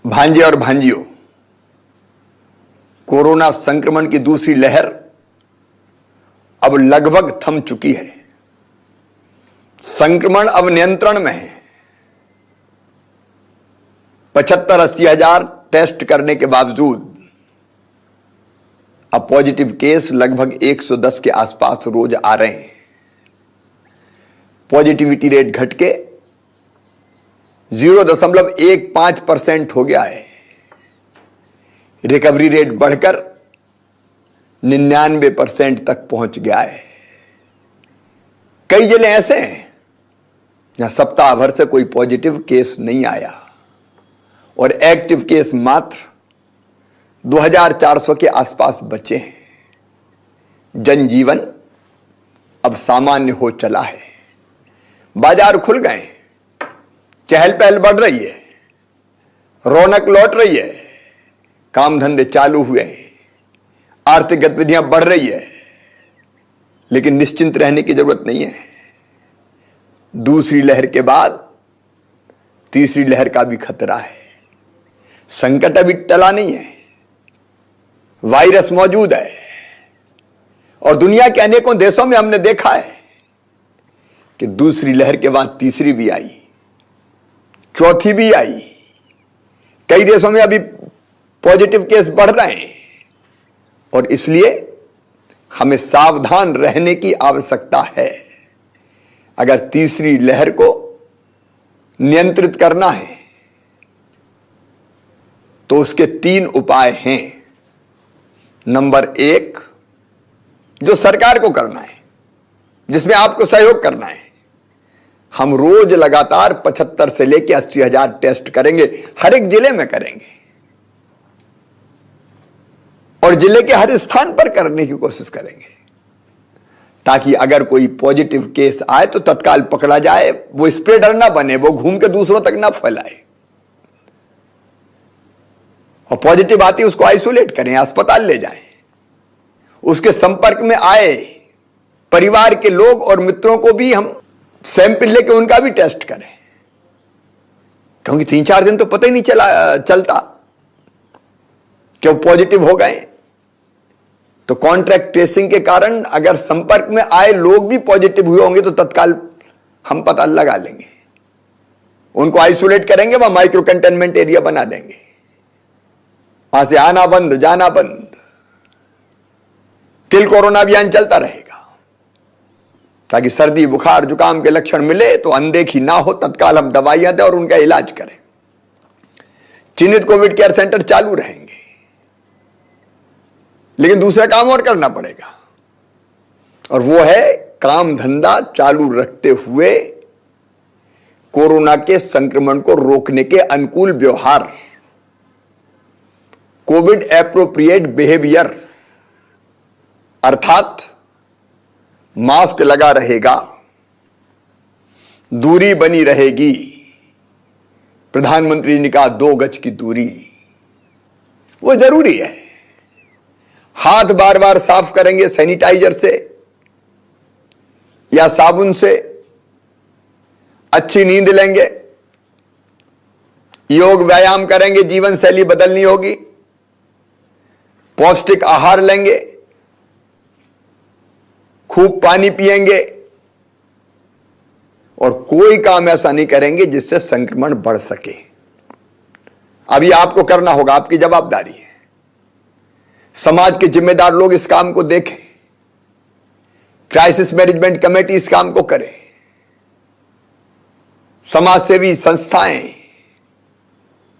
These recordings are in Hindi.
भांजे और भांजियों, कोरोना संक्रमण की दूसरी लहर अब लगभग थम चुकी है। संक्रमण अब नियंत्रण में है। 75-80 हजार टेस्ट करने के बावजूद अब पॉजिटिव केस लगभग 110 के आसपास रोज आ रहे हैं। पॉजिटिविटी रेट घट के 0.15% हो गया है। रिकवरी रेट बढ़कर 99% तक पहुंच गया है। कई जिले ऐसे हैं जहां सप्ताह भर से कोई पॉजिटिव केस नहीं आया और एक्टिव केस मात्र 2400 के आसपास बचे हैं। जनजीवन अब सामान्य हो चला है। बाजार खुल गए, चहल पहल बढ़ रही है, रौनक लौट रही है, काम धंधे चालू हुए हैं, आर्थिक गतिविधियां बढ़ रही है, लेकिन निश्चिंत रहने की जरूरत नहीं है। दूसरी लहर के बाद तीसरी लहर का भी खतरा है। संकट अभी टला नहीं है, वायरस मौजूद है और दुनिया के अनेकों देशों में हमने देखा है कि दूसरी लहर के बाद तीसरी भी आई, चौथी भी आई। कई देशों में अभी पॉजिटिव केस बढ़ रहे हैं और इसलिए हमें सावधान रहने की आवश्यकता है। अगर तीसरी लहर को नियंत्रित करना है तो उसके 3 उपाय हैं। नंबर 1, जो सरकार को करना है, जिसमें आपको सहयोग करना है, हम रोज लगातार 75 से लेकर 80 हजार टेस्ट करेंगे, हर एक जिले में करेंगे और जिले के हर स्थान पर करने की कोशिश करेंगे ताकि अगर कोई पॉजिटिव केस आए तो तत्काल पकड़ा जाए, वो स्प्रेडर ना बने, वो घूम के दूसरों तक ना फैलाए। और पॉजिटिव आती उसको आइसोलेट करें, अस्पताल ले जाएं। उसके संपर्क में आए परिवार के लोग और मित्रों को भी हम सैंपल लेके उनका भी टेस्ट करें, क्योंकि 3-4 दिन तो पता ही नहीं चलता कि वो पॉजिटिव हो गए। तो कॉन्ट्रैक्ट ट्रेसिंग के कारण अगर संपर्क में आए लोग भी पॉजिटिव हुए होंगे तो तत्काल हम पता लगा लेंगे, उनको आइसोलेट करेंगे, वह माइक्रो कंटेनमेंट एरिया बना देंगे, वहां से आना बंद जाना बंद। किल कोरोना अभियान चलता रहेगा ताकि सर्दी बुखार जुकाम के लक्षण मिले तो अनदेखी ना हो, तत्काल हम दवाइयां दें और उनका इलाज करें। चिन्हित कोविड केयर सेंटर चालू रहेंगे, लेकिन दूसरा काम और करना पड़ेगा और वो है काम धंधा चालू रखते हुए कोरोना के संक्रमण को रोकने के अनुकूल व्यवहार, कोविड एप्रोप्रिएट बिहेवियर, अर्थात मास्क लगा रहेगा, दूरी बनी रहेगी। प्रधानमंत्री जी ने कहा 2 गज की दूरी, वो जरूरी है। हाथ बार बार साफ करेंगे सैनिटाइजर से या साबुन से, अच्छी नींद लेंगे, योग व्यायाम करेंगे, जीवन शैली बदलनी होगी, पौष्टिक आहार लेंगे, खूब पानी पिएंगे और कोई काम ऐसा नहीं करेंगे जिससे संक्रमण बढ़ सके। अब ये आपको करना होगा, आपकी जवाबदारी है। समाज के जिम्मेदार लोग इस काम को देखें, क्राइसिस मैनेजमेंट कमेटी इस काम को करे, समाज सेवी संस्थाएं,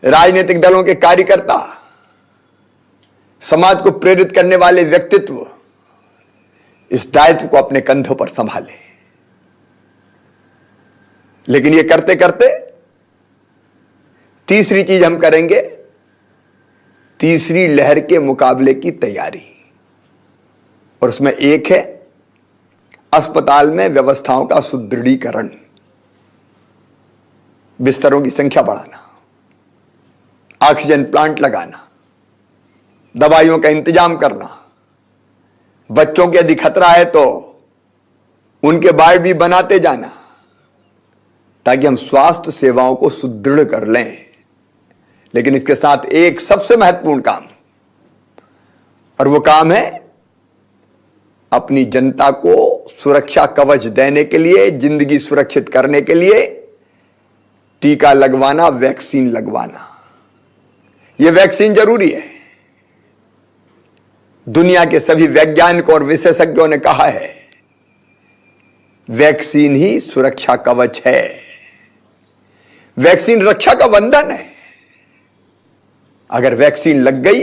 राजनीतिक दलों के कार्यकर्ता, समाज को प्रेरित करने वाले व्यक्तित्व इस दायित्व को अपने कंधों पर संभालें। लेकिन ये करते करते तीसरी चीज हम करेंगे, तीसरी लहर के मुकाबले की तैयारी, और उसमें एक है अस्पताल में व्यवस्थाओं का सुदृढ़ीकरण, बिस्तरों की संख्या बढ़ाना, ऑक्सीजन प्लांट लगाना, दवाइयों का इंतजाम करना, बच्चों के यदि खतरा है तो उनके वार्ड भी बनाते जाना ताकि हम स्वास्थ्य सेवाओं को सुदृढ़ कर लें। लेकिन इसके साथ एक सबसे महत्वपूर्ण काम, और वो काम है अपनी जनता को सुरक्षा कवच देने के लिए, जिंदगी सुरक्षित करने के लिए टीका लगवाना, वैक्सीन लगवाना। यह वैक्सीन जरूरी है। दुनिया के सभी वैज्ञानिकों और विशेषज्ञों ने कहा है वैक्सीन ही सुरक्षा कवच है। वैक्सीन रक्षा का बंधन है। अगर वैक्सीन लग गई,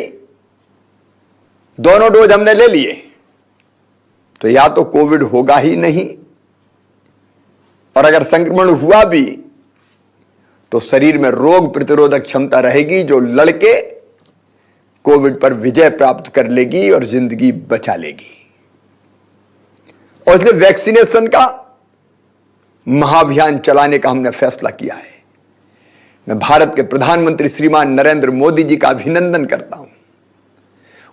दोनों डोज हमने ले लिए, तो या तो कोविड होगा ही नहीं, और अगर संक्रमण हुआ भी तो शरीर में रोग प्रतिरोधक क्षमता रहेगी जो लड़के कोविड पर विजय प्राप्त कर लेगी और जिंदगी बचा लेगी। और इसलिए वैक्सीनेशन का महाअभियान चलाने का हमने फैसला किया है। मैं भारत के प्रधानमंत्री श्रीमान नरेंद्र मोदी जी का अभिनंदन करता हूं,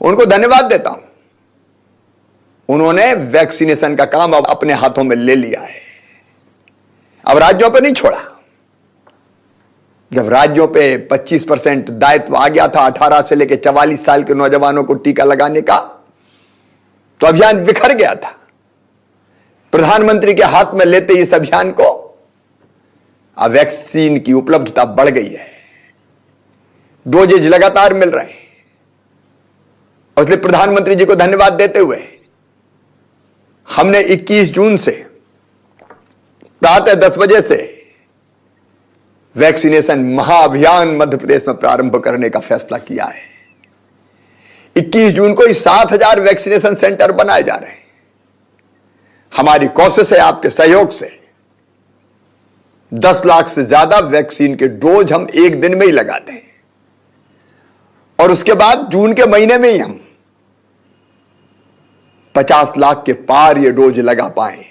उनको धन्यवाद देता हूं। उन्होंने वैक्सीनेशन का काम अब अपने हाथों में ले लिया है। अब राज्यों पर नहीं छोड़ा। जब राज्यों पे 25% दायित्व आ गया था 18 से लेकर 44 साल के नौजवानों को टीका लगाने का, तो अभियान बिखर गया था। प्रधानमंत्री के हाथ में लेते इस अभियान को अब वैक्सीन की उपलब्धता बढ़ गई है। डोजेज लगातार मिल रहे हैं। और इसलिए प्रधानमंत्री जी को धन्यवाद देते हुए हमने 21 जून से प्रातः 10 बजे से वैक्सीनेशन महाअभियान मध्य प्रदेश में प्रारंभ करने का फैसला किया है। 21 जून को 7,000 वैक्सीनेशन सेंटर बनाए जा रहे हैं। हमारी कोशिश है आपके सहयोग से 10 लाख से ज्यादा वैक्सीन के डोज हम एक दिन में ही लगा दें, और उसके बाद जून के महीने में ही हम 50 लाख के पार ये डोज लगा पाए,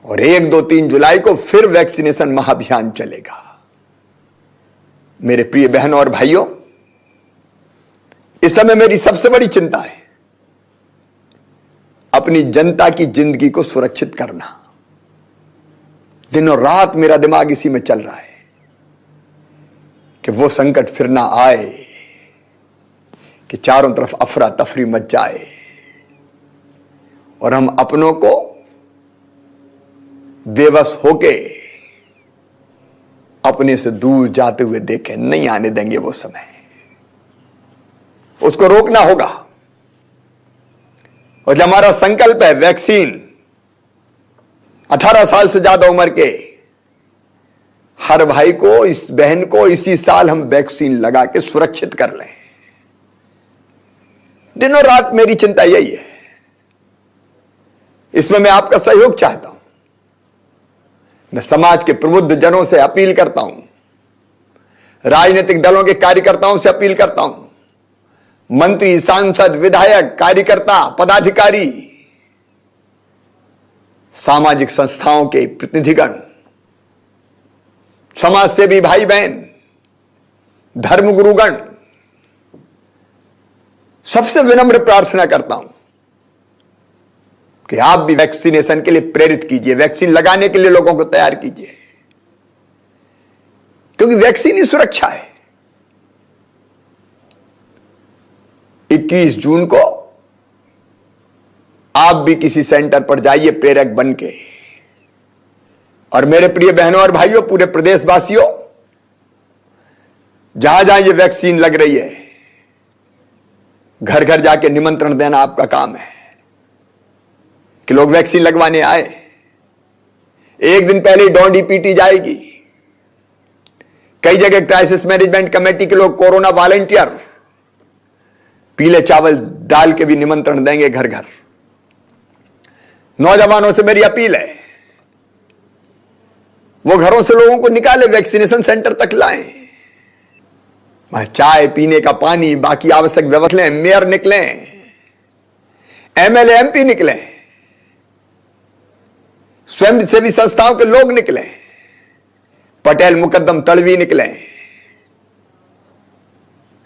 और 1, 2, 3 जुलाई को फिर वैक्सीनेशन महाअभियान चलेगा। मेरे प्रिय बहनों और भाइयों, इस समय मेरी सबसे बड़ी चिंता है अपनी जनता की जिंदगी को सुरक्षित करना। दिनों रात मेरा दिमाग इसी में चल रहा है कि वो संकट फिर ना आए कि चारों तरफ अफरा तफरी मच जाए और हम अपनों को बेबस होके अपने से दूर जाते हुए देखें। नहीं आने देंगे वो समय, उसको रोकना होगा। और जो हमारा संकल्प है वैक्सीन, 18 साल से ज्यादा उम्र के हर भाई को, इस बहन को इसी साल हम वैक्सीन लगा के सुरक्षित कर लें। दिनों रात मेरी चिंता यही है। इसमें मैं आपका सहयोग चाहता हूं। मैं समाज के प्रबुद्ध जनों से अपील करता हूं, राजनीतिक दलों के कार्यकर्ताओं से अपील करता हूं, मंत्री, सांसद, विधायक, कार्यकर्ता, पदाधिकारी, सामाजिक संस्थाओं के प्रतिनिधिगण, समाज सेवी भाई बहन, धर्मगुरुगण, सबसे विनम्र प्रार्थना करता हूं कि आप भी वैक्सीनेशन के लिए प्रेरित कीजिए, वैक्सीन लगाने के लिए लोगों को तैयार कीजिए, क्योंकि वैक्सीन ही सुरक्षा है। 21 जून को आप भी किसी सेंटर पर जाइए प्रेरक बन के। और मेरे प्रिय बहनों और भाइयों, पूरे प्रदेशवासियों, जहां जहां ये वैक्सीन लग रही है, घर घर जाके निमंत्रण देना आपका काम है कि लोग वैक्सीन लगवाने आए। एक दिन पहले डोंडी पीटी जाएगी। कई जगह क्राइसिस मैनेजमेंट कमेटी के लोग, कोरोना वॉलंटियर, पीले चावल डाल के भी निमंत्रण देंगे घर घर। नौजवानों से मेरी अपील है, वो घरों से लोगों को निकाले, वैक्सीनेशन सेंटर तक लाएं। वहां चाय पीने का पानी, बाकी आवश्यक व्यवस्थाएं, मेयर निकलें, एमएलए एमपी निकलें, स्वयंसेवी संस्थाओं के लोग निकलें, पटेल मुकद्दम तड़वी निकलें,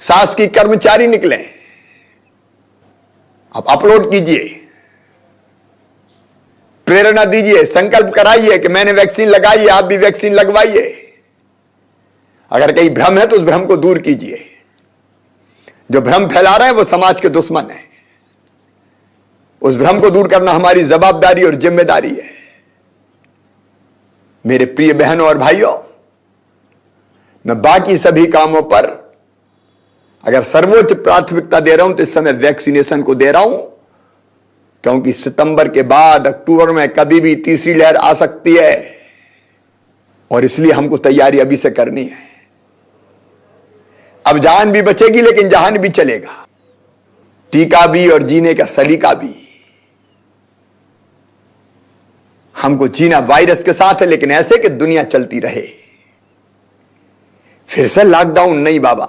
शासकीय कर्मचारी निकलें। आप अपलोड कीजिए, प्रेरणा दीजिए, संकल्प कराइए कि मैंने वैक्सीन लगाई है, आप भी वैक्सीन लगवाइए। अगर कहीं भ्रम है तो उस भ्रम को दूर कीजिए। जो भ्रम फैला रहे हैं वो समाज के दुश्मन है। उस भ्रम को दूर करना हमारी जवाबदारी और जिम्मेदारी है। मेरे प्रिय बहनों और भाइयों, मैं बाकी सभी कामों पर अगर सर्वोच्च प्राथमिकता दे रहा हूं तो इस समय वैक्सीनेशन को दे रहा हूं, क्योंकि सितंबर के बाद अक्टूबर में कभी भी तीसरी लहर आ सकती है और इसलिए हमको तैयारी अभी से करनी है। अब जान भी बचेगी लेकिन जहान भी चलेगा, टीका भी और जीने का सलीका भी। हमको जीना वायरस के साथ है, लेकिन ऐसे कि दुनिया चलती रहे। फिर से लॉकडाउन नहीं बाबा,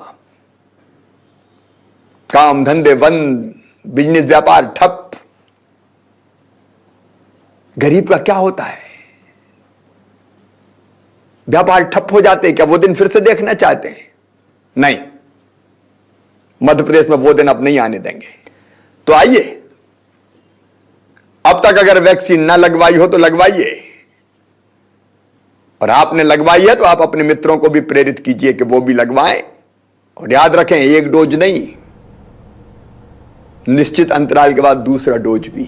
काम धंधे बंद, बिजनेस व्यापार ठप। गरीब का क्या होता है? व्यापार ठप हो जाते हैं क्या? वो दिन फिर से देखना चाहते हैं? नहीं, मध्य प्रदेश में वो दिन अब नहीं आने देंगे। तो आइए, अब तक अगर वैक्सीन ना लगवाई हो तो लगवाइए, और आपने लगवाई है तो आप अपने मित्रों को भी प्रेरित कीजिए कि वो भी लगवाएं। और याद रखें, एक डोज नहीं, निश्चित अंतराल के बाद दूसरा डोज भी।